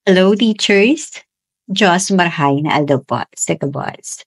Hello, teachers. Diyos marhay na aldaw po sa kabos.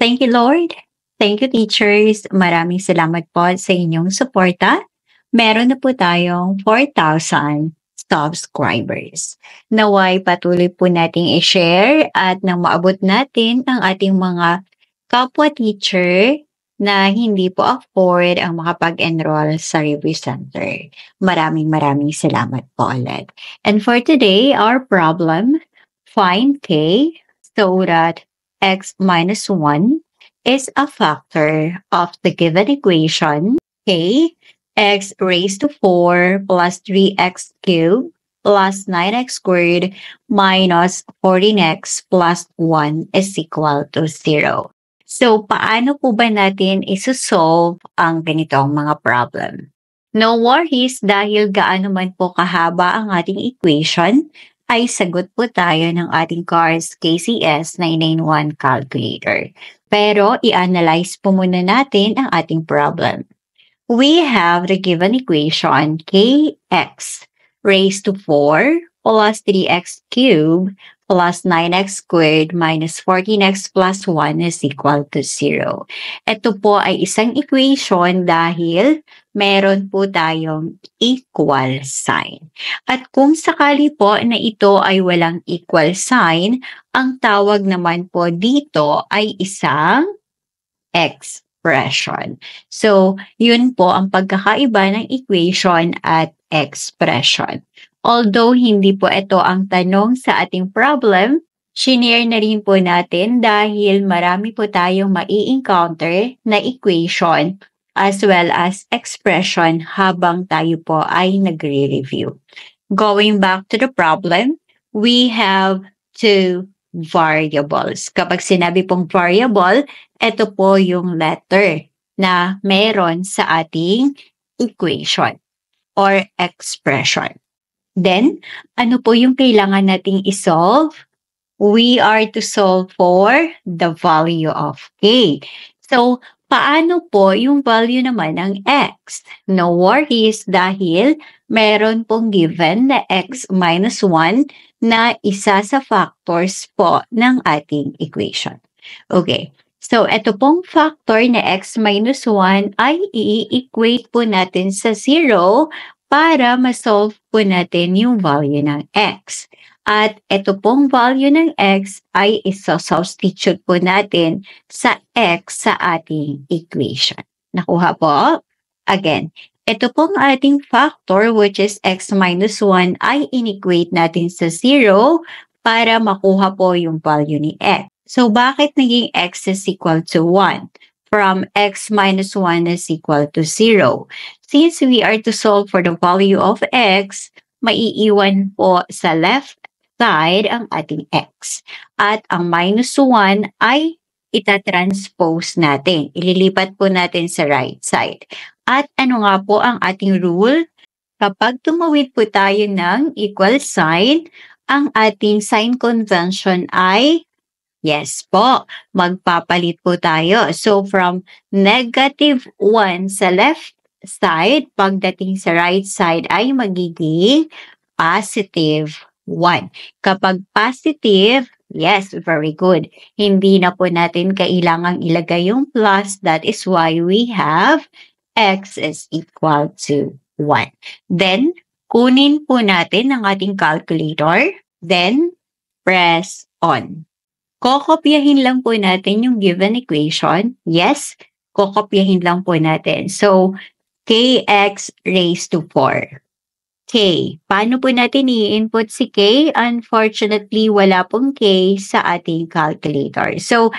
Thank you, Lord. Thank you, teachers. Maraming salamat po sa inyong suporta. Meron na po tayong 4,000 subscribers. Naway patuloy po nating i-share at nang maabot natin ang ating mga kapwa teacher na hindi po afford ang makapag-enroll sa review center. Maraming salamat po ulit. And for today, our problem, find k so that x minus 1 is a factor of the given equation k x raised to 4 plus 3x cubed plus 9x squared minus 14x plus 1 is equal to 0. So, paano po ba natin isosolve ang ganitong mga problem? No worries dahil gaano man po kahaba ang ating equation, ay sagot po tayo ng ating CARS KCS 991 calculator. Pero i-analyze po muna natin ang ating problem. We have the given equation kx raised to 4 plus 3x cubed plus 9x squared minus 14x plus 1 is equal to 0. Ito po ay isang equation dahil meron po tayong equal sign. At kung sakali po na ito ay walang equal sign, ang tawag naman po dito ay isang expression. So, yun po ang pagkakaiba ng equation at expression. Although hindi po ito ang tanong sa ating problem, shinare na rin po natin dahil marami po tayong mai-encounter na equation as well as expression habang tayo po ay nagre-review. Going back to the problem, we have two variables. Kapag sinabi pong variable, ito po yung letter na meron sa ating equation or expression. Then, ano po yung kailangan nating isolve? We are to solve for the value of k. So, paano po yung value naman ng x? No worries dahil meron pong given na x minus 1 na isa sa factors po ng ating equation. Okay. So, ito pong factor na x minus 1 ay i-equate po natin sa 0 para ma-solve po natin yung value ng x. At ito pong value ng x ay isa-substitute po natin sa x sa ating equation. Nakuha po? Again, ito pong ating factor which is x minus 1 ay in-equate natin sa 0 para makuha po yung value ni x. So, bakit naging x is equal to 1? From x minus 1 is equal to 0. Since we are to solve for the value of x, maiiwan po sa left side ang ating x. At ang minus 1 ay itatranspose natin. Ililipat po natin sa right side. At ano nga po ang ating rule? Kapag tumawid po tayo ng equal sign, ang ating sign convention ay yes po, magpapalit po tayo. So, from negative 1 sa left side, pagdating sa right side ay magiging positive 1. Kapag positive, yes, very good. Hindi na po natin kailangang ilagay yung plus. That is why we have x is equal to 1. Then, kunin po natin ang ating calculator. Then, press on. Kokopyahin lang po natin yung given equation. Yes, kokopyahin lang po natin. So, kx raised to 4. K. Paano po natin i-input si k? Unfortunately, wala pong k sa ating calculator. So,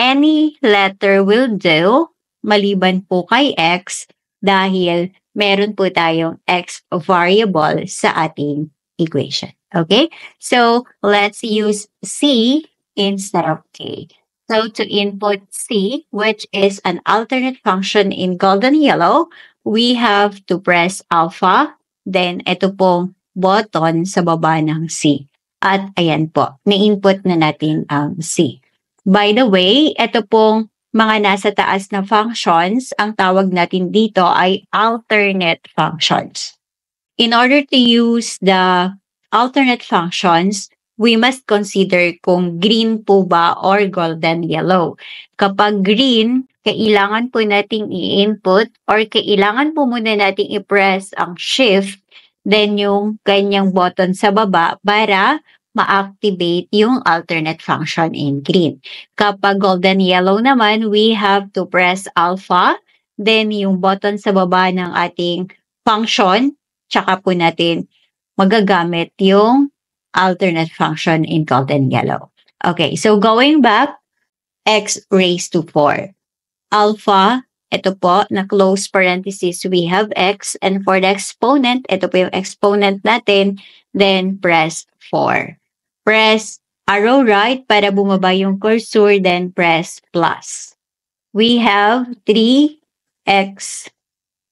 any letter will do, maliban po kay x, dahil meron po tayong x variable sa ating equation. Okay? So, let's use c instead of k. So, to input c, which is an alternate function in golden yellow, we have to press alpha, then ito pong button sa baba ng c. At ayan po, na-input na natin ang c. By the way, ito pong mga nasa taas na functions, ang tawag natin dito ay alternate functions. In order to use the alternate functions, we must consider kung green po ba or golden yellow. Kapag green, kailangan po nating i-input or kailangan po muna nating i-press ang shift, then yung kanyang button sa baba para ma-activate yung alternate function in green. Kapag golden yellow naman, we have to press alpha, then yung button sa baba ng ating function, tsaka po natin magagamit yung alternate function in golden yellow. Okay, so going back, x raised to 4. Alpha, ito po, na close parenthesis, we have x. And for the exponent, ito po yung exponent natin, then press 4. Press arrow right para bumaba yung cursor, then press plus. We have 3x.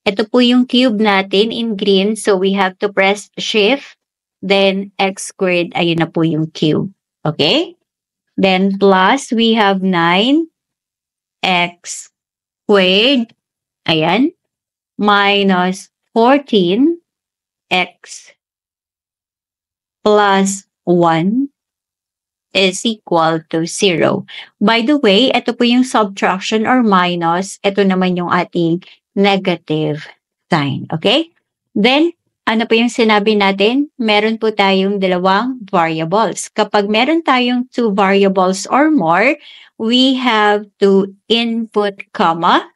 Ito po yung cube natin in green, so we have to press shift, then x squared, ayun na po yung cube. Okay? Then plus, we have 9x squared, ayan, minus 14x plus 1 is equal to 0. By the way, ito po yung subtraction or minus, ito naman yung ating negative sign. Okay? Then, ano po yung sinabi natin? Meron po tayong dalawang variables. Kapag meron tayong 2 variables or more, we have to input comma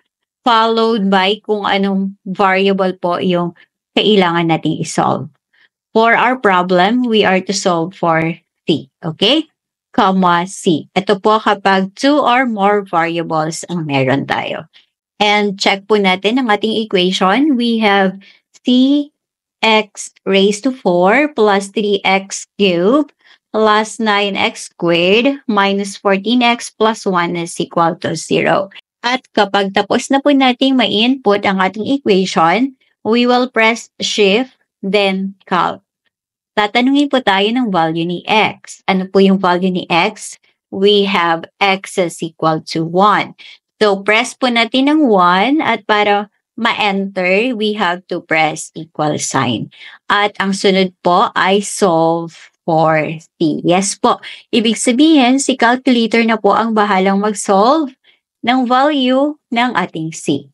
followed by kung anong variable po yung kailangan nating isolve. For our problem, we are to solve for C. Okay? Comma C. Ito po kapag 2 or more variables ang meron tayo. And check po natin ang ating equation. We have C x raised to 4 plus 3x cubed plus 9x squared minus 14x plus 1 is equal to 0. At kapag tapos na po nating ma-input ang ating equation, we will press shift, then calc. Tatanungin po tayo ng value ni x. Ano po yung value ni x? We have x is equal to 1. So, press po natin ng 1 at para ma-enter, we have to press equal sign. At ang sunod po ay solve for C. Yes po. Ibig sabihin, si calculator na po ang bahalang mag-solve ng value ng ating C.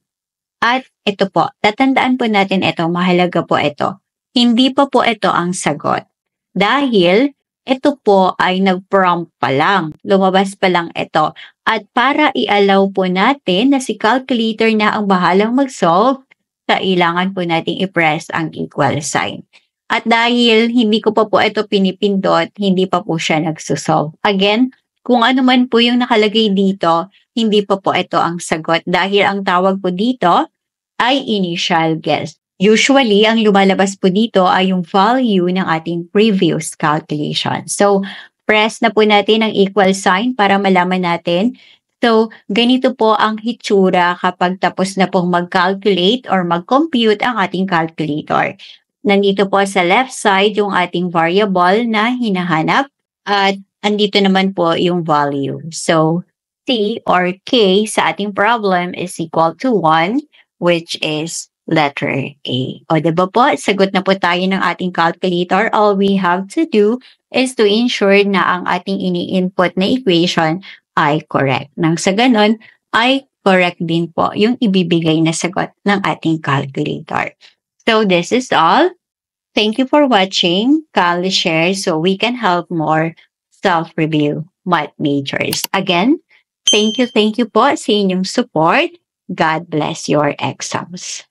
At ito po, tatandaan po natin ito, mahalaga po ito. Hindi pa po ito ang sagot. Dahil ito po ay nag-prompt pa lang. Lumabas pa lang ito. At para i-allow po natin na si calculator na ang bahalang mag-solve, kailangan po nating i-press ang equal sign. At dahil hindi ko pa po ito pinipindot, hindi pa po siya nagsusolve. Again, kung ano man po yung nakalagay dito, hindi pa po ito ang sagot. Dahil ang tawag po dito ay initial guess. Usually, ang lumalabas po dito ay yung value ng ating previous calculation. So, press na po natin ang equal sign para malaman natin. So, ganito po ang hitsura kapag tapos na pong mag-calculate or mag-compute ang ating calculator. Nandito po sa left side yung ating variable na hinahanap at andito naman po yung value. So, C or K sa ating problem is equal to 1, which is letter A. O diba po, sagot na po tayo ng ating calculator. All we have to do is to ensure na ang ating ini-input na equation ay correct. Nang sa ganon, ay correct din po yung ibibigay na sagot ng ating calculator. So this is all. Thank you for watching. Kindly share so we can help more self-review math majors. Again, thank you po sa inyong support. God bless your exams.